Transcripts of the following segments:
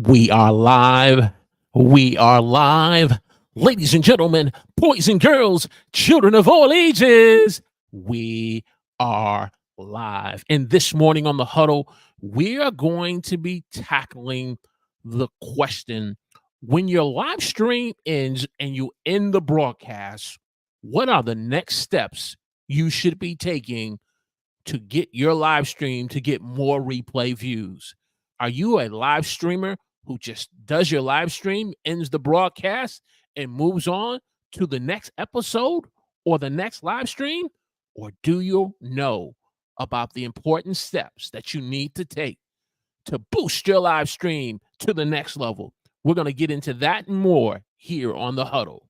We are live. We are live. Ladies and gentlemen, boys and girls, children of all ages, we are live. And this morning on the Huddle, we are going to be tackling the question, when your live stream ends and you end the broadcast, what are the next steps you should be taking to get your live stream to get more replay views? Are you a live streamer who just does your live stream, ends the broadcast, and moves on to the next episode or the next live stream? Or do you know about the important steps that you need to take to boost your live stream to the next level? We're going to get into that and more here on the Huddle.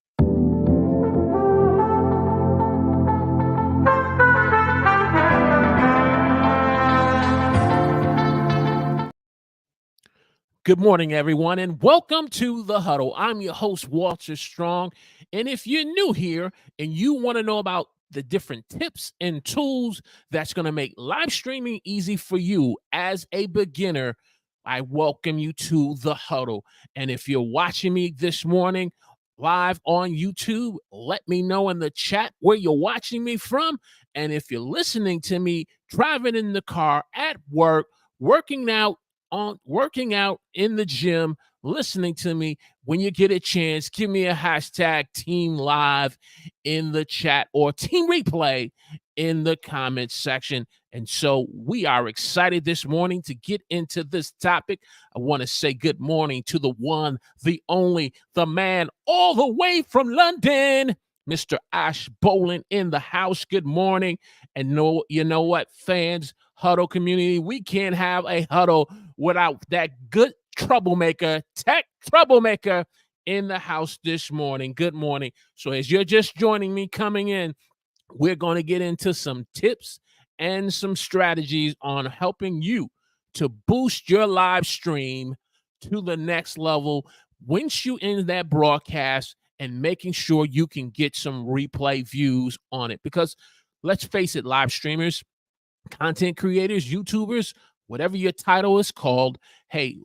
Good morning, everyone, and welcome to the Huddle. I'm your host, Walter Strong. And if you're new here and you want to know about the different tips and tools that's going to make live streaming easy for you as a beginner, I welcome you to the Huddle. And if you're watching me this morning live on YouTube, let me know in the chat where you're watching me from. And if you're listening to me driving in the car, at work, working out in the gym, listening to me, when you get a chance, give me a hashtag team live in the chat or team replay in the comments section. And so we are excited this morning to get into this topic. I want to say good morning to the one, the only, the man all the way from London, Mr. Ash Bolin in the house. Good morning. And you know what, fans, Huddle community, we can't have a Huddle without that good tech troublemaker in the house this morning. Good morning. So as you're just joining me coming in, we're going to get into some tips and some strategies on helping you to boost your live stream to the next level once you end that broadcast, and making sure you can get some replay views on it. Because let's face it, live streamers, content creators, YouTubers, whatever your title is called, hey,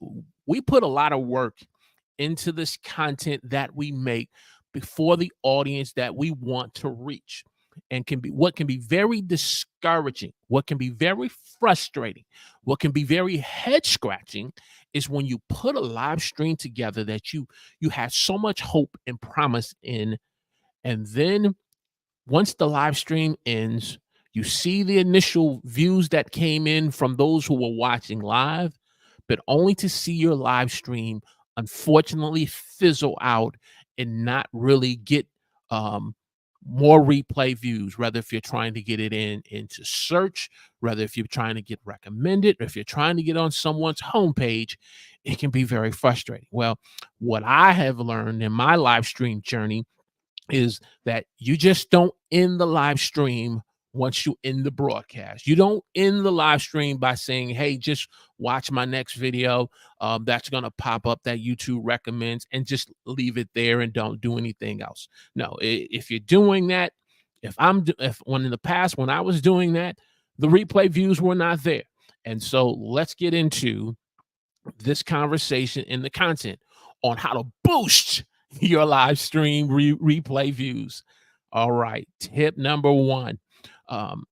we put a lot of work into this content that we make before the audience that we want to reach. And what can be very discouraging, what can be very frustrating, what can be very head scratching is when you put a live stream together that you had so much hope and promise in, and then once the live stream ends, you see the initial views that came in from those who were watching live, but only to see your live stream unfortunately fizzle out and not really get more replay views, whether if you're trying to get it into search, whether if you're trying to get recommended, or if you're trying to get on someone's homepage, it can be very frustrating. Well, what I have learned in my live stream journey is that you just don't end the live stream once you end the broadcast. You don't end the live stream by saying, hey, just watch my next video. That's going to pop up that YouTube recommends, and just leave it there and don't do anything else. No, if you're doing that, if when in the past, when I was doing that, the replay views were not there. And so let's get into this conversation in the content on how to boost your live stream replay views. All right. Tip number one.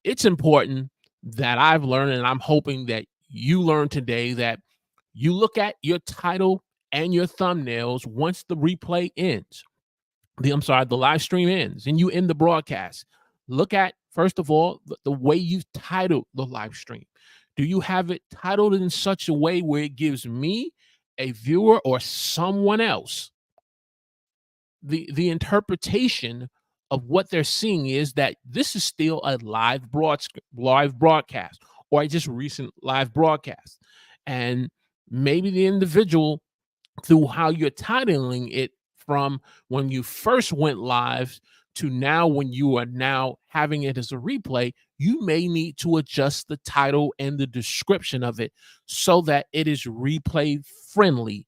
It's important that I've learned, and I'm hoping that you learn today, that you look at your title and your thumbnails once the replay ends. The live stream ends and you end the broadcast. Look at, first of all, the way you've titled the live stream. Do you have it titled in such a way where it gives me, a viewer, or someone else the interpretation of what they're seeing is that this is still a live broadcast, or a just recent live broadcast? And maybe the individual, through how you're titling it from when you first went live to now when you are now having it as a replay, you may need to adjust the title and the description of it so that it is replay friendly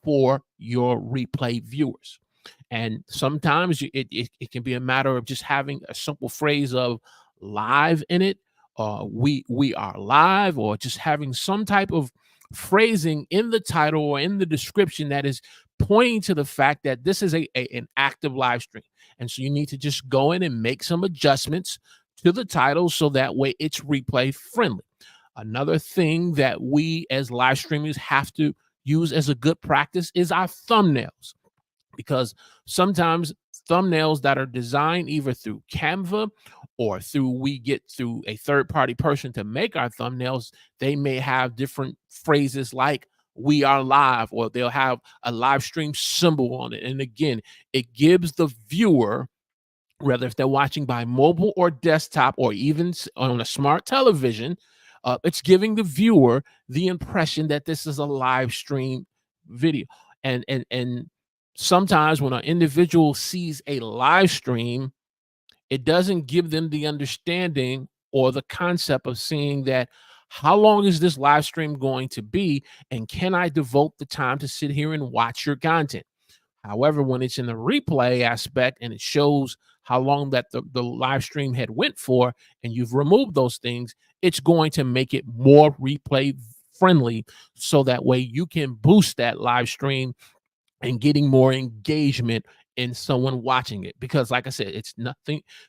for your replay viewers. And sometimes it can be a matter of just having a simple phrase of live in it, we are live, or just having some type of phrasing in the title or in the description that is pointing to the fact that this is an active live stream. And so you need to just go in and make some adjustments to the title so that way it's replay friendly. Another thing that we as live streamers have to use as a good practice is our thumbnails, because sometimes thumbnails that are designed either through Canva or we get through a third party person to make our thumbnails, they may have different phrases like "we are live," or they'll have a live stream symbol on it. And again, it gives the viewer, whether if they're watching by mobile or desktop or even on a smart television, it's giving the viewer the impression that this is a live stream video. And sometimes when an individual sees a live stream, it doesn't give them the understanding or the concept of seeing that how long is this live stream going to be, and can I devote the time to sit here and watch your content? However, when it's in the replay aspect and it shows how long that the live stream had went for, and you've removed those things, it's going to make it more replay friendly. So that way you can boost that live stream and getting more engagement in someone watching it. Because like I said,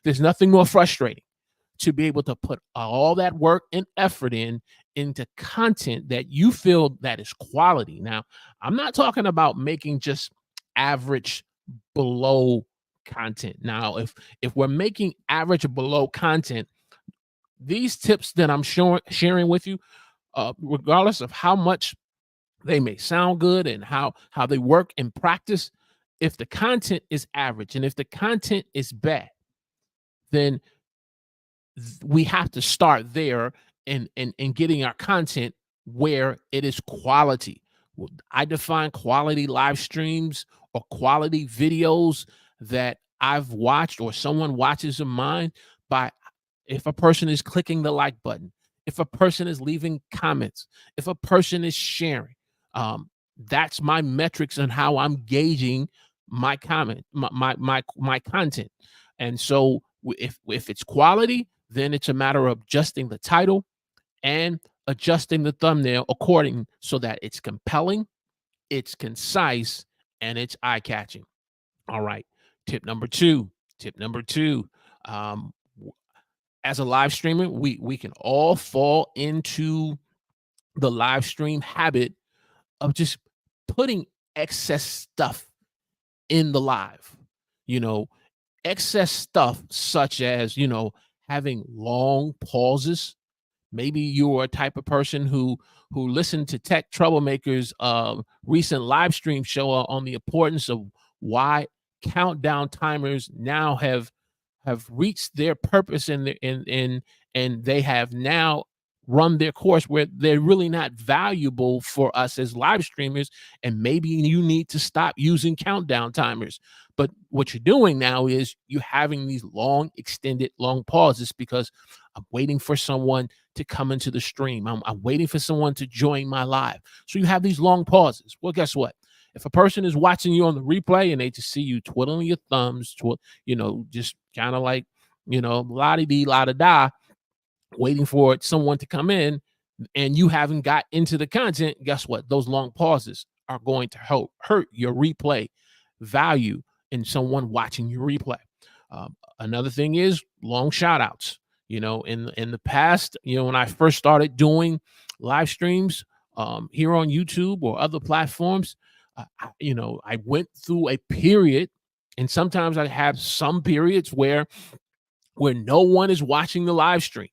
there's nothing more frustrating to be able to put all that work and effort into content that you feel that is quality. Now, I'm not talking about making just average below content. Now, if we're making average or below content, these tips that I'm sharing with you, regardless of how much they may sound good and how they work in practice, if the content is average and if the content is bad, then we have to start there and getting our content where it is quality. I define quality live streams or quality videos that I've watched or someone watches of mine by if a person is clicking the like button, if a person is leaving comments, if a person is sharing. That's my metrics on how I'm gauging my comment, my content. And so if it's quality, then it's a matter of adjusting the title and adjusting the thumbnail according so that it's compelling, it's concise, and it's eye-catching. All right. Tip number two. Um, as a live streamer, we can all fall into the live stream habit of just putting excess stuff in the live. You know, excess stuff such as, having long pauses. Maybe you're a type of person who listened to Tech Troublemakers recent live stream show on the importance of why countdown timers now have reached their purpose and they have now run their course where they're really not valuable for us as live streamers, and maybe you need to stop using countdown timers. But what you're doing now is you're having these long pauses because I'm waiting for someone to come into the stream. I'm waiting for someone to join my live. So you have these long pauses. Well, guess what? If a person is watching you on the replay and they just see you twiddling your thumbs, just kind of like, la-di-dee, la-da-da, waiting for someone to come in, and you haven't got into the content, guess what? Those long pauses are going to hurt your replay value in someone watching your replay. Another thing is long shout outs. In the past, when I first started doing live streams here on YouTube or other platforms, I went through a period, and sometimes I have some periods where no one is watching the live stream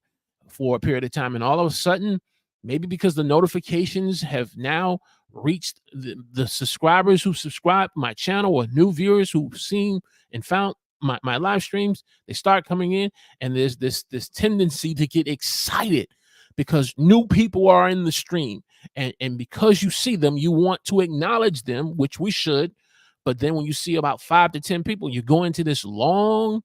for a period of time. And all of a sudden, maybe because the notifications have now reached the subscribers who subscribe to my channel or new viewers who've seen and found my live streams, they start coming in, and there's this tendency to get excited because new people are in the stream. And because you see them, you want to acknowledge them, which we should. But then when you see about 5 to 10 people, you go into this long,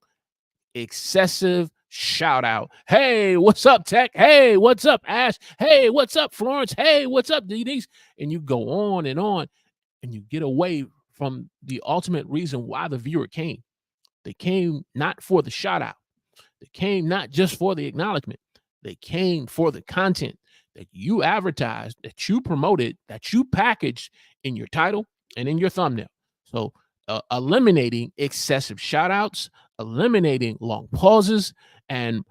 excessive shout out. Hey, what's up, Tech? Hey, what's up, Ash? Hey, what's up, Florence? Hey, what's up, Denise? And you go on, and you get away from the ultimate reason why the viewer came. They came not for the shout out. They came not just for the acknowledgement. They came for the content. that you advertised, that you promoted, that you packaged in your title and in your thumbnail. So eliminating excessive shout outs, eliminating long pauses, and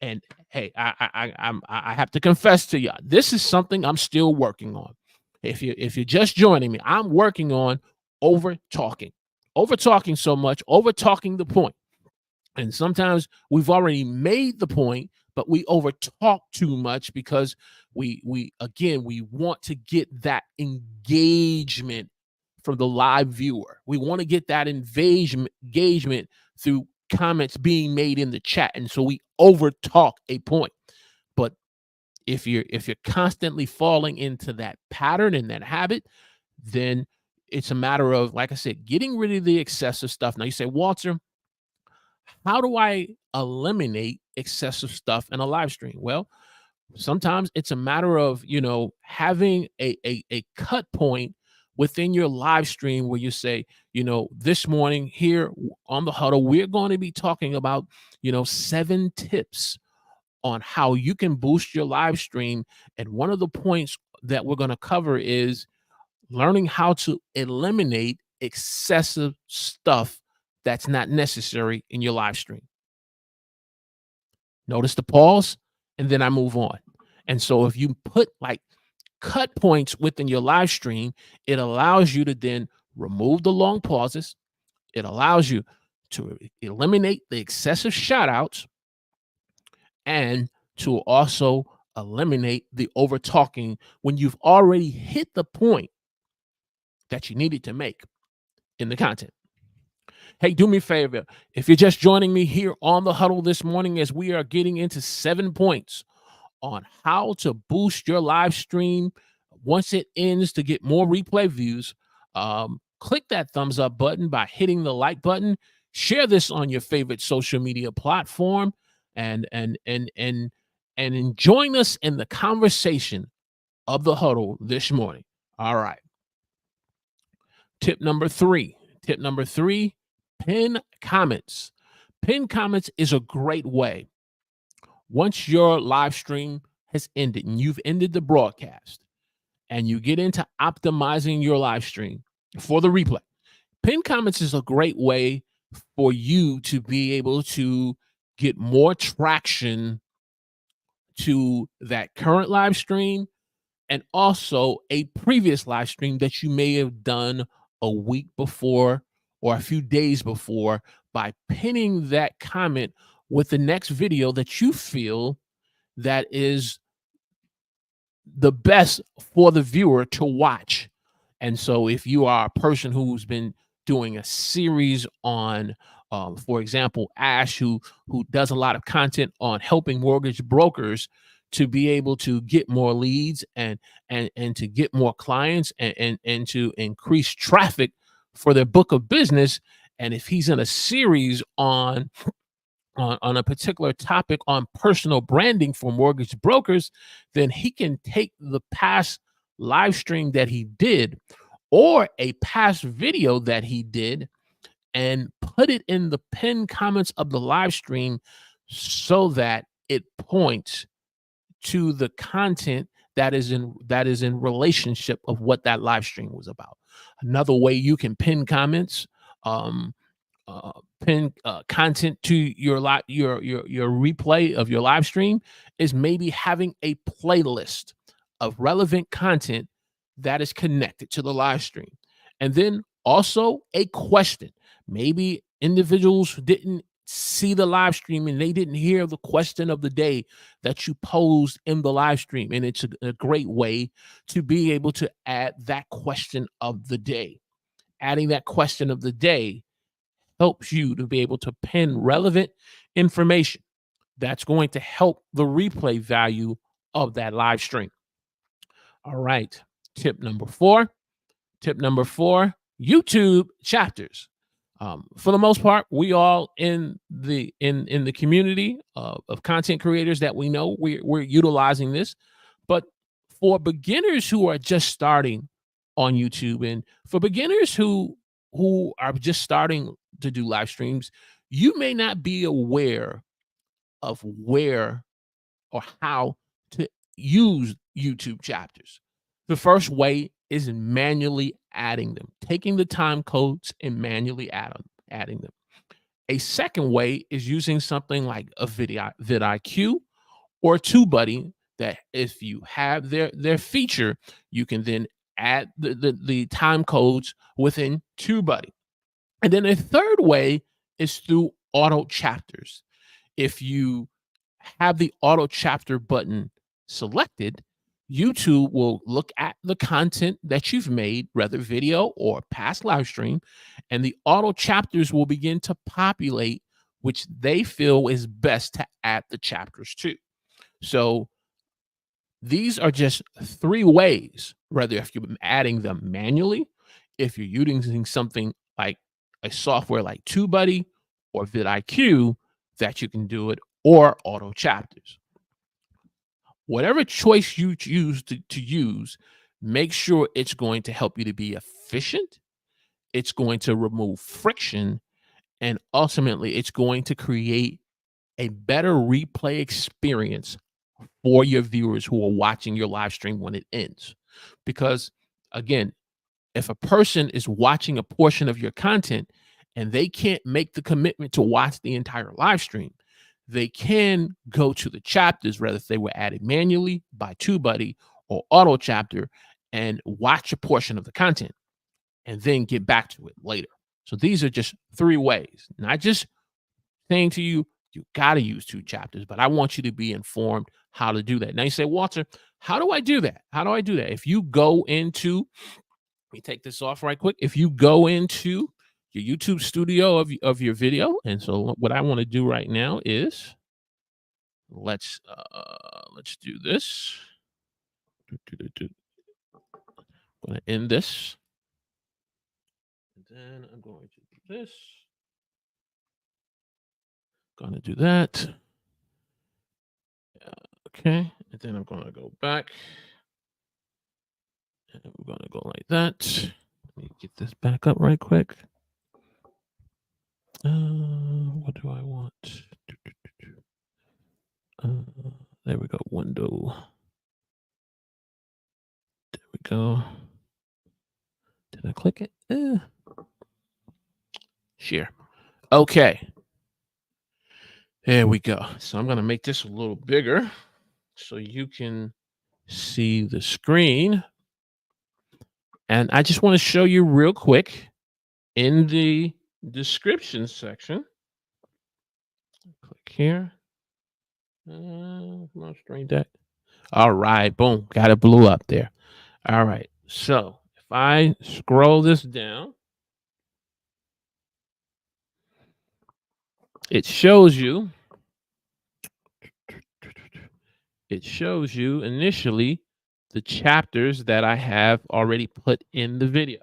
and hey, I have to confess to you, this is something I'm still working on. If you're just joining me, I'm working on over talking so much, over talking the point. And sometimes we've already made the point, but we over talk too much because we want to get that engagement from the live viewer. We want to get that engagement through comments being made in the chat, and so we over talk a point. But if you're constantly falling into that pattern and that habit, then it's a matter of, like I said, getting rid of the excessive stuff. Now you say, Walter, how do I eliminate excessive stuff in a live stream? Well, sometimes it's a matter of, having a cut point within your live stream where you say, this morning here on the Huddle, we're going to be talking about, 7 tips on how you can boost your live stream. And one of the points that we're going to cover is learning how to eliminate excessive stuff that's not necessary in your live stream. Notice the pause, and then I move on. And so if you put like cut points within your live stream, it allows you to then remove the long pauses. It allows you to eliminate the excessive shout outs and to also eliminate the over talking when you've already hit the point that you needed to make in the content. Hey, do me a favor. If you're just joining me here on the Huddle this morning, as we are getting into 7 points on how to boost your live stream once it ends to get more replay views, click that thumbs up button by hitting the like button. Share this on your favorite social media platform, and join us in the conversation of the Huddle this morning. All right. Tip number three, pin comments. Pin comments is a great way. Once your live stream has ended and you've ended the broadcast and you get into optimizing your live stream for the replay, pin comments is a great way for you to be able to get more traction to that current live stream and also a previous live stream that you may have done a week before or a few days before, by pinning that comment with the next video that you feel that is the best for the viewer to watch. And so if you are a person who's been doing a series on, for example, Ash, who does a lot of content on helping mortgage brokers to be able to get more leads and to get more clients and to increase traffic for their book of business. And if he's in a series on a particular topic on personal branding for mortgage brokers, then he can take the past live stream that he did or a past video that he did and put it in the pinned comments of the live stream so that it points to the content that is in relationship of what that live stream was about. Another way you can pin comments, pin content to your replay of your live stream, is maybe having a playlist of relevant content that is connected to the live stream. And then also a question. Maybe individuals who didn't see the live stream and they didn't hear the question of the day that you posed in the live stream. And it's a great way to be able to add that question of the day. Adding that question of the day helps you to be able to pin relevant information that's going to help the replay value of that live stream. All right. Tip number four, YouTube chapters. For the most part, we all in the community of content creators that we know, we're utilizing this. But for beginners who are just starting on YouTube, and for beginners who are just starting to do live streams, you may not be aware of where or how to use YouTube chapters. The first way is manually adding them, taking the time codes and manually adding them. A second way is using something like a vidIQ or TubeBuddy, that if you have their feature, you can then add the time codes within TubeBuddy. And then a third way is through auto chapters. If you have the auto chapter button selected, YouTube will look at the content that you've made, whether video or past live stream, and the auto chapters will begin to populate, which they feel is best to add the chapters to. So these are just three ways, whether if you're adding them manually, if you're using something like a software like TubeBuddy or vidIQ, that you can do it, or auto chapters. Whatever choice you choose to use, make sure it's going to help you to be efficient. It's going to remove friction, and ultimately, it's going to create a better replay experience for your viewers who are watching your live stream when it ends. Because again, if a person is watching a portion of your content and they can't make the commitment to watch the entire live stream, they can go to the chapters, whether if they were added manually by TubeBuddy or auto chapter, and watch a portion of the content and then get back to it later. So these are just three ways, not just saying to you, you got to use two chapters, but I want you to be informed how to do that. Now you say, Walter, how do I do that? How do I do that? If you go into, let me take this off right quick. If you go into your YouTube studio of your video, and so what I want to do right now is let's do this. I'm going to end this, and then I'm going to do this. Going to do that. Okay, and then I'm going to go back. And we're going to go like that. Let me get this back up right quick. What do I want? There we go. Window. There we go. Did I click it? Share. Okay. There we go. So I'm going to make this a little bigger so you can see the screen. And I just want to show you real quick in the description section. Click here. Come on, Stream Deck. All right, boom, got it blew up there. All right, so if I scroll this down, it shows you initially the chapters that I have already put in the video.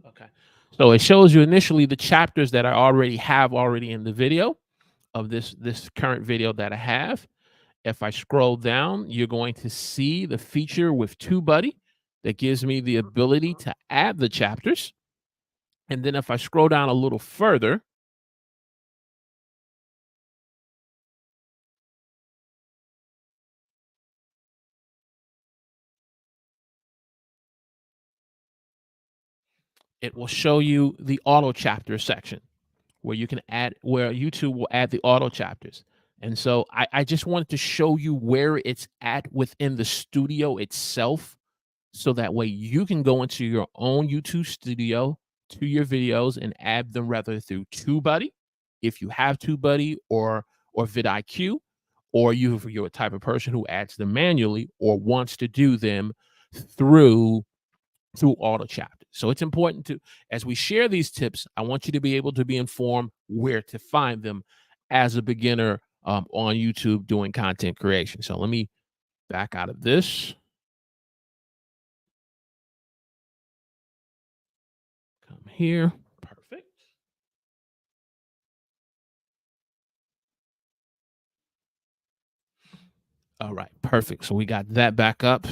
Okay, so it shows you initially the chapters that I already have in the video of this current video that I have. If I scroll down, you're going to see the feature with TubeBuddy that gives me the ability to add the chapters. And then if I scroll down a little further, it will show you the auto chapter section where you can add, where YouTube will add the auto chapters. And so I just wanted to show you where it's at within the studio itself, so that way you can go into your own YouTube studio to your videos and add them, rather through TubeBuddy, if you have TubeBuddy, or vidIQ, or you're a type of person who adds them manually or wants to do them through auto chapter. So it's important to, as we share these tips, I want you to be able to be informed where to find them as a beginner on YouTube doing content creation. So let me back out of this. Come here. Perfect. All right, perfect. So we got that back up.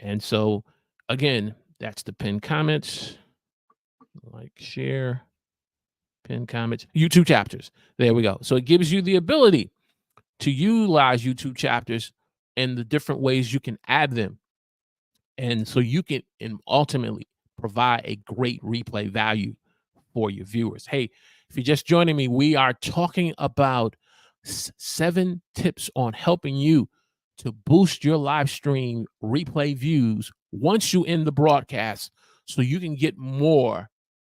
And so again, that's the pinned comments. Like, share, Pin comments, YouTube chapters. There we go. So it gives you the ability to utilize YouTube chapters and the different ways you can add them. And so you can ultimately provide a great replay value for your viewers. Hey, if you're just joining me, we are talking about 7 tips on helping you to boost your live stream replay views once you end the broadcast so you can get more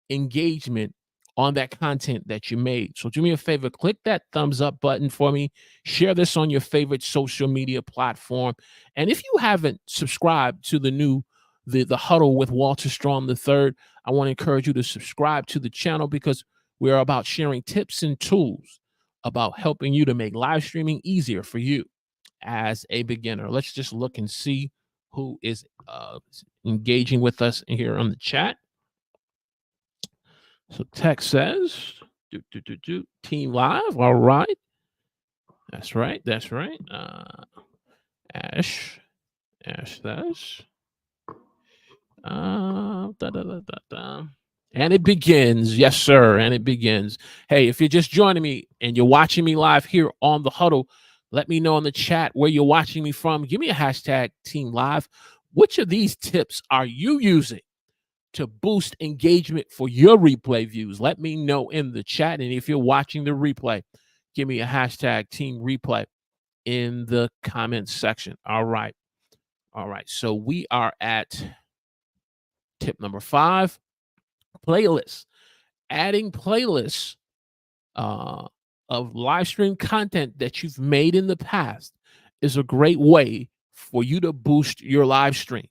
engagement on that content that you made. So do me a favor, click that thumbs up button for me. Share this on your favorite social media platform. And if you haven't subscribed to the Huddle with Walter Strong III, I want to encourage you to subscribe to the channel because we're about sharing tips and tools about helping you to make live streaming easier for you as a beginner. Let's just look and see who is engaging with us here on the chat. So text says, Team Live. All right. That's right. That's right. Ash says, and it begins. Yes, sir. And it begins. Hey, if you're just joining me and you're watching me live here on the Huddle, let me know in the chat where you're watching me from. Give me a hashtag Team Live. Which of these tips are you using to boost engagement for your replay views? Let me know in the chat. And if you're watching the replay, give me a hashtag Team Replay in the comments section. All right. All right. So we are at tip number 5, playlists. Adding playlists of live stream content that you've made in the past is a great way for you to boost your live stream.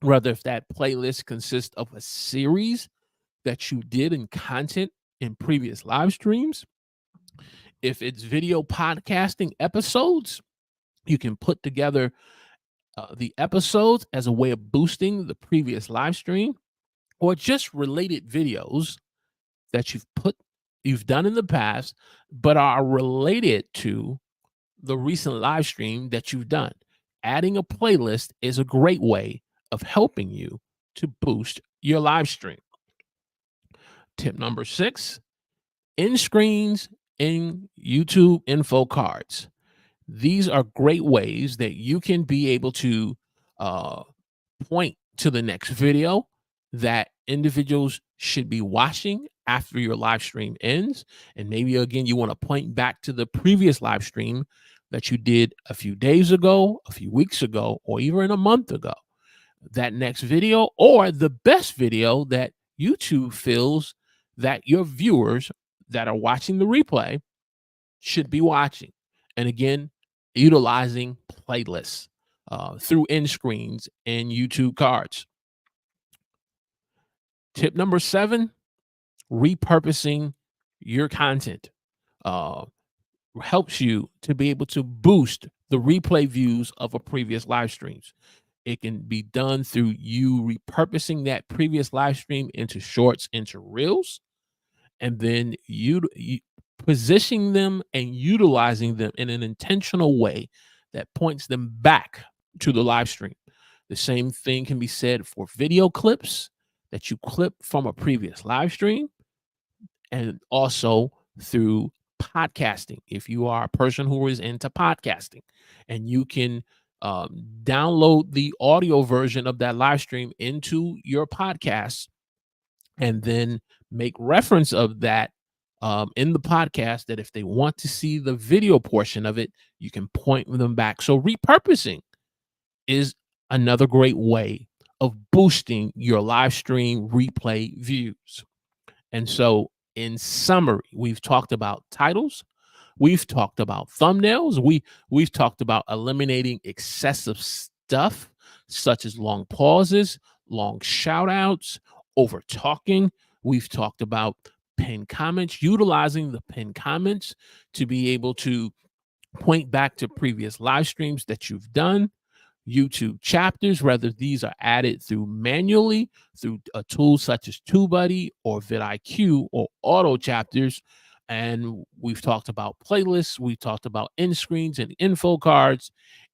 Whether if that playlist consists of a series that you did in content in previous live streams, if it's video podcasting episodes, you can put together the episodes as a way of boosting the previous live stream, or just related videos that you've done in the past, but are related to the recent live stream that you've done. Adding a playlist is a great way of helping you to boost your live stream. Tip number 6, end screens in YouTube info cards. These are great ways that you can be able to point to the next video that individuals should be watching after your live stream ends. And maybe again, you want to point back to the previous live stream that you did a few days ago, a few weeks ago, or even a month ago. That next video, or the best video that YouTube feels that your viewers that are watching the replay should be watching. And again, utilizing playlists through end screens and YouTube cards. Tip number 7, repurposing your content helps you to be able to boost the replay views of a previous live streams. It can be done through you repurposing that previous live stream into shorts, into reels, and then you positioning them and utilizing them in an intentional way that points them back to the live stream. The same thing can be said for video clips that you clip from a previous live stream, and also through podcasting. If you are a person who is into podcasting, and you can download the audio version of that live stream into your podcast, and then make reference of that in the podcast, that if they want to see the video portion of it, you can point them back. So repurposing is another great way of boosting your live stream replay views. And so in summary, we've talked about titles, we've talked about thumbnails, we've talked about eliminating excessive stuff such as long pauses, long shout outs, over talking. We've talked about pinned comments, utilizing the pinned comments to be able to point back to previous live streams that you've done. YouTube chapters, whether these are added through manually through a tool such as TubeBuddy or vidIQ or auto chapters. And we've talked about playlists, we've talked about end screens and info cards,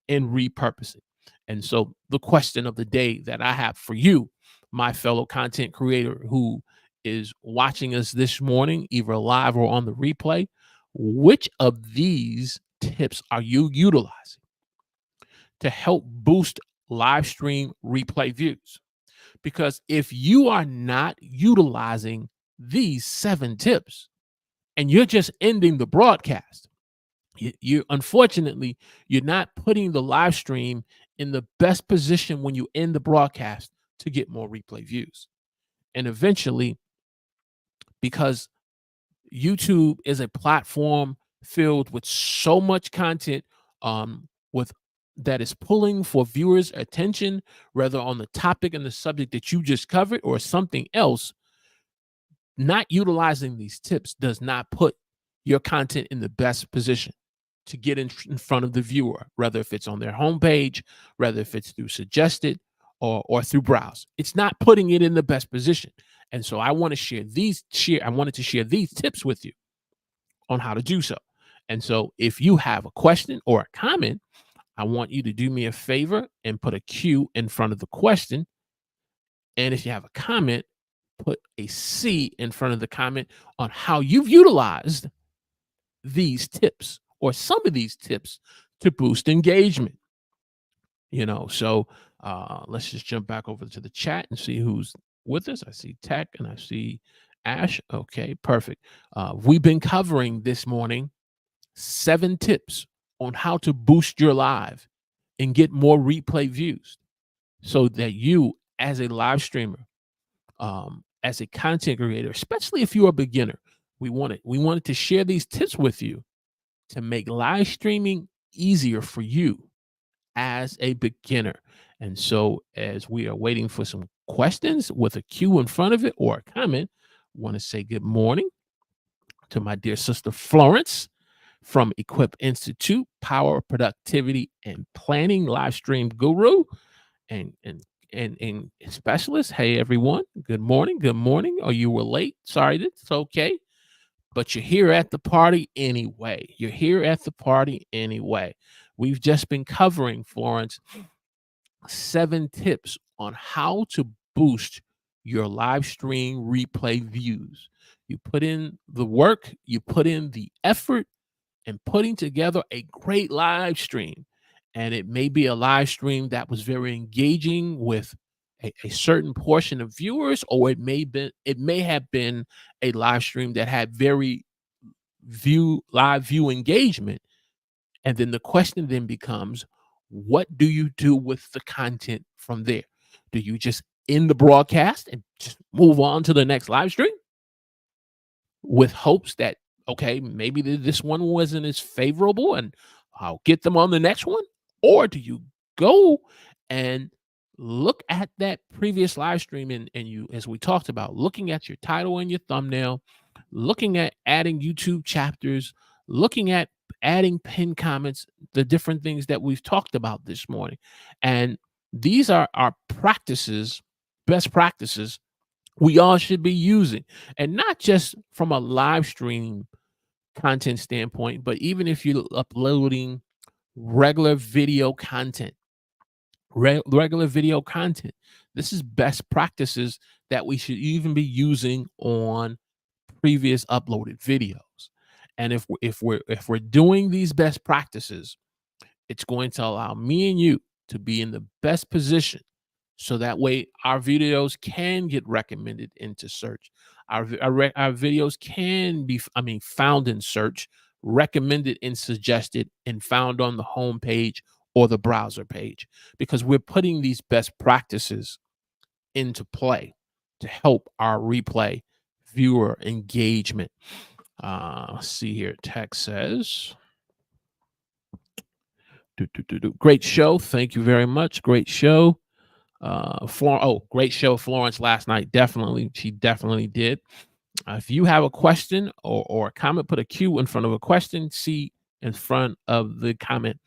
and repurposing. And so the question of the day that I have for you, my fellow content creator who is watching us this morning, either live or on the replay, which of these tips are you utilizing to help boost live stream replay views? Because if you are not utilizing these 7 tips and you're just ending the broadcast, you unfortunately, you're not putting the live stream in the best position when you end the broadcast to get more replay views. And eventually, because YouTube is a platform filled with so much content, with that is pulling for viewers' attention, whether on the topic and the subject that you just covered or something else. Not utilizing these tips does not put your content in the best position to get in front of the viewer, whether if it's on their homepage, whether if it's through suggested or through browse. It's not putting it in the best position. And so I want to I wanted to share these tips with you on how to do so. And so if you have a question or a comment, I want you to do me a favor and put a Q in front of the question. And if you have a comment, put a C in front of the comment on how you've utilized these tips or some of these tips to boost engagement. So let's just jump back over to the chat and see who's with us. I see Tech and I see Ash. Okay, perfect. We've been covering this morning 7 tips on how to boost your live and get more replay views so that you, as a live streamer, as a content creator, especially if you're a beginner, we wanted to share these tips with you to make live streaming easier for you as a beginner. And so as we are waiting for some questions with a Q in front of it or a comment, I want to say good morning to my dear sister Florence from Equip Institute, Power, Productivity, and Planning live stream guru and specialist. Hey everyone, good morning. Good morning. Or you were late. Sorry, it's okay. But you're here at the party anyway. You're here at the party anyway. We've just been covering, Florence, 7 tips on how to boost your live stream replay views. You put in the work, you put in the effort, and putting together a great live stream. And it may be a live stream that was very engaging with a certain portion of viewers, or it may have been a live stream that had very live view engagement. And then the question then becomes, what do you do with the content from there? Do you just end the broadcast and just move on to the next live stream with hopes that, okay, maybe this one wasn't as favorable and I'll get them on the next one? Or do you go and look at that previous live stream and you, as we talked about, looking at your title and your thumbnail, looking at adding YouTube chapters, looking at adding pinned comments, the different things that we've talked about this morning. And these are our practices, best practices we all should be using, and not just from a live stream content standpoint, but even if you're uploading regular video content, regular video content. This is best practices that we should even be using on previous uploaded videos. And if we're doing these best practices, it's going to allow me and you to be in the best position so that way our videos can get recommended into search. Our videos can be, found in search, recommended and suggested, and found on the home page or the browser page, because we're putting these best practices into play to help our replay viewer engagement. Let's see here. Text says, great show. Thank you very much. Great show. Great show, Florence, last night. Definitely. She definitely did. If you have a question or a comment, put a Q in front of a question, C in front of the comment.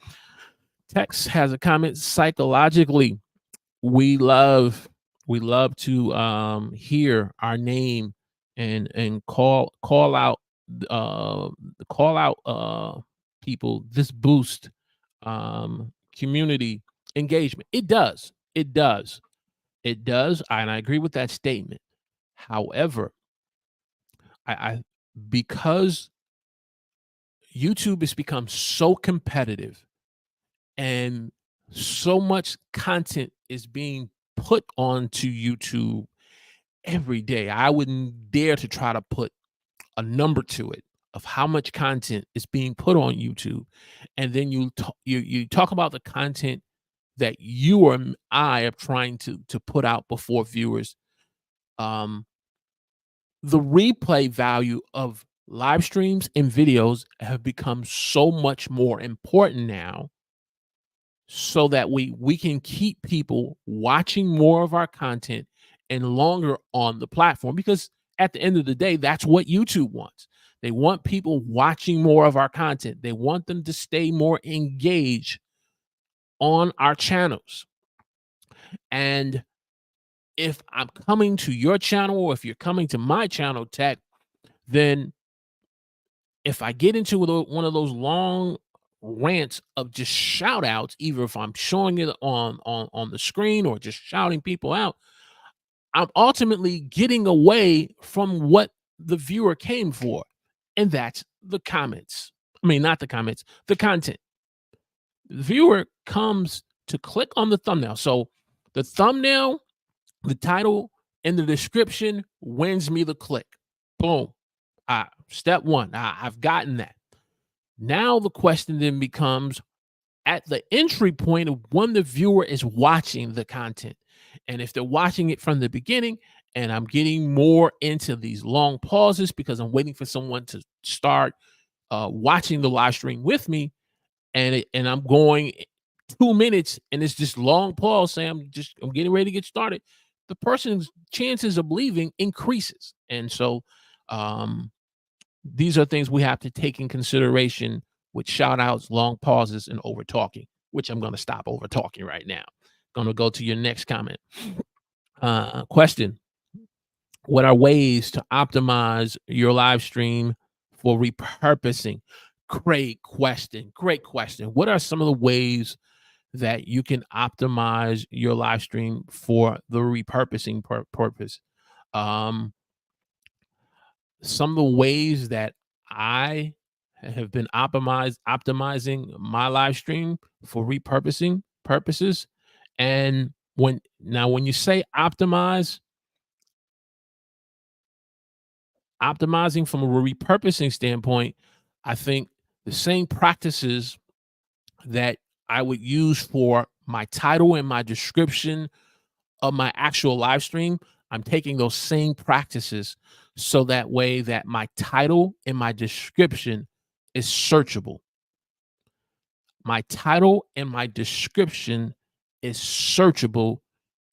Tex has a comment. Psychologically, we love to hear our name and call out people. This boost community engagement. It does, and I agree with that statement. However, I because YouTube has become so competitive and so much content is being put onto YouTube every day. I wouldn't dare to try to put a number to it of how much content is being put on YouTube. And then you talk about the content that you or I are trying to put out before viewers. Um, the replay value of live streams and videos have become so much more important now, so that we can keep people watching more of our content and longer on the platform, because at the end of the day, that's what YouTube wants. They want people watching more of our content. They want them to stay more engaged on our channels. And if I'm coming to your channel, or if you're coming to my channel, Tech, then if I get into one of those long rants of just shout outs, either if I'm showing it on the screen or just shouting people out, I'm ultimately getting away from what the viewer came for, and that's the comments. I mean, not the comments, the content. The viewer comes to click on the thumbnail. So the thumbnail, the title, and the description wins me the click. Boom. Step one, I've gotten that. Now the question then becomes, at the entry point of when the viewer is watching the content. And if they're watching it from the beginning, and I'm getting more into these long pauses because I'm waiting for someone to start watching the live stream with me, and I'm going 2 minutes and it's just long pause saying I'm getting ready to get started, the person's chances of leaving increases. And so these are things we have to take in consideration with shout outs, long pauses, and over talking, which I'm going to stop over talking right now. Going to go to your next comment. Question: what are ways to optimize your live stream for repurposing? Great question. Great question. What are some of the ways that you can optimize your live stream for the repurposing purpose? Um, some of the ways that I have been optimizing my live stream for repurposing purposes. And when you say optimizing from a repurposing standpoint, I think the same practices that I would use for my title and my description of my actual live stream, I'm taking those same practices so that way that my title and my description is searchable. My title and my description is searchable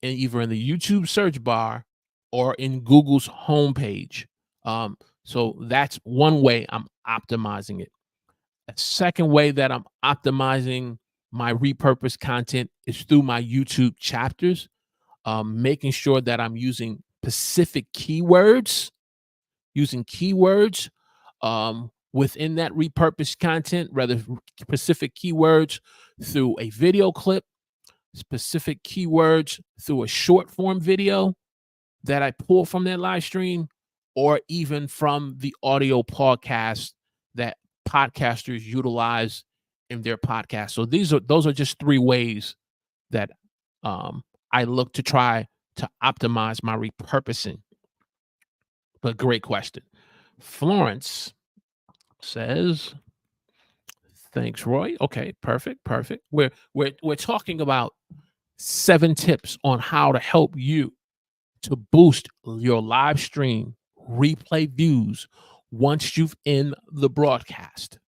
in either in the YouTube search bar or in Google's homepage. So that's one way I'm optimizing it. A second way that I'm optimizing my repurposed content is through my YouTube chapters, making sure that I'm using specific keywords, within that repurposed content, rather specific keywords through a video clip, specific keywords through a short form video that I pull from that live stream, or even from the audio podcast that podcasters utilize in their podcast. So those are just three ways that I look to try to optimize my repurposing. But great question. Florence says, thanks, Roy. Okay, perfect. We're talking about 7 tips on how to help you to boost your live stream replay views once you've in the broadcast.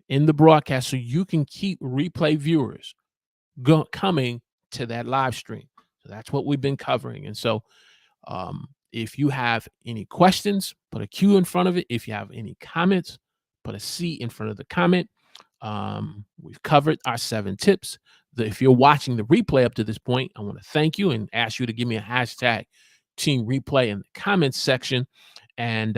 So you can keep replay viewers coming to that live stream. So that's what we've been covering. And so if you have any questions, put a Q in front of it. If you have any comments, put a C in front of the comment. We've covered our 7 tips. If you're watching the replay up to this point, I want to thank you and ask you to give me a hashtag Team Replay in the comments section, and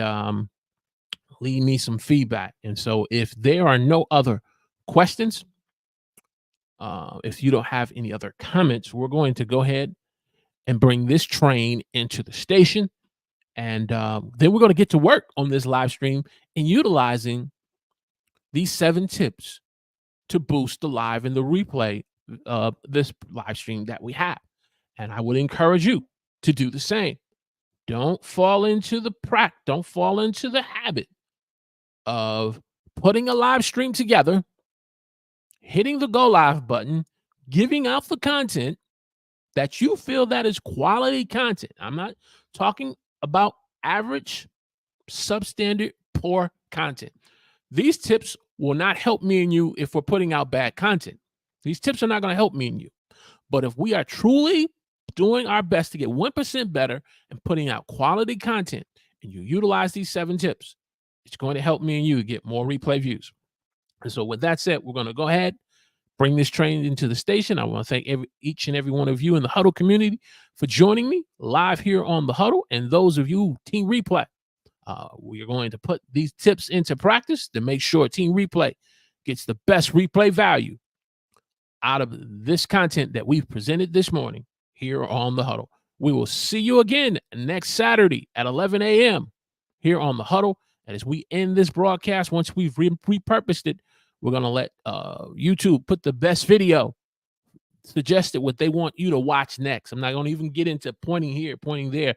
leave me some feedback. And so if there are no other questions, if you don't have any other comments, we're going to go ahead and bring this train into the station. And then we're going to get to work on this live stream and utilizing these 7 tips to boost the live and the replay of this live stream that we have. And I would encourage you to do the same. Don't fall into the habit of putting a live stream together, hitting the go live button, giving out the content that you feel that is quality content. I'm not talking about average, substandard, poor content. These tips will not help me and you if we're putting out bad content. These tips are not going to help me and you. But if we are truly doing our best to get 1% better and putting out quality content, and you utilize these 7 tips, it's going to help me and you get more replay views. And so with that said, we're going to go ahead, bring this train into the station. I want to thank each and every one of you in the Huddle community for joining me live here on the Huddle. And those of you, Team Replay, we are going to put these tips into practice to make sure Team Replay gets the best replay value out of this content that we've presented this morning here on the Huddle. We will see you again next Saturday at 11 a.m. here on the Huddle. And as we end this broadcast, once we've repurposed it, we're going to let YouTube put the best video, suggested what they want you to watch next. I'm not going to even get into pointing here, pointing there.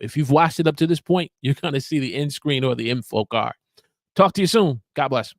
If you've watched it up to this point, you're going to see the end screen or the info card. Talk to you soon. God bless.